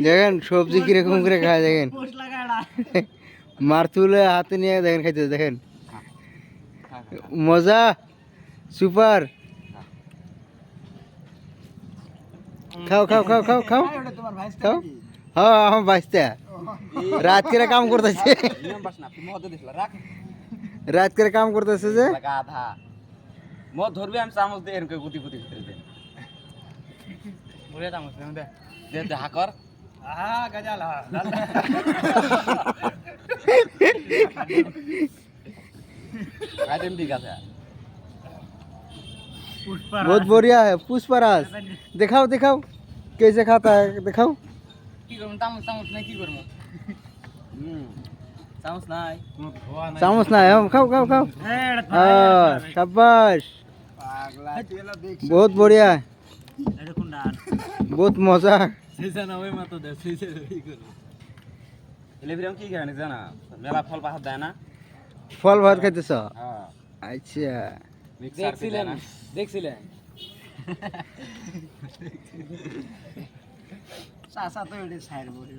দেখেন সবজি কিরকম করে খায় দেখেন মারতুলে হাতে নিয়ে দেখেন খাইতে দেখেন মজা সুপার খাও খাও খাও খাও খাও খাও হ্যাঁ আমার বাইসটা রাত করে কাম করতেছে রাত করে কাম করতেছে যে আধা মদ ধরবে আমি চামচ দিয়ে এরকম গুতি গুতি ভিতরে দেন বুড়ে চামচ দে দে দে হাকর গজাল आइटम ठीक है बहुत बढ़िया है पुष्पराज दिखाओ दिखाओ कैसे खाता है दिखाओ की करम चामच चामच नहीं की करम चामच নাই चामच ना है खाओ खाओ खाओ हाँ शाबाश बहुत बढ़िया बहुत मजा সেইটা না ওই মাত্র দে সেইটা এই করব এলিভিরাম কি খায় জানা মেলা ফল পাহাড় দেয় না फल भात खाइतेছ হ্যাঁ अच्छा দেখছিলেন দেখছিলেন চাচা তো এডে ছাইর বলি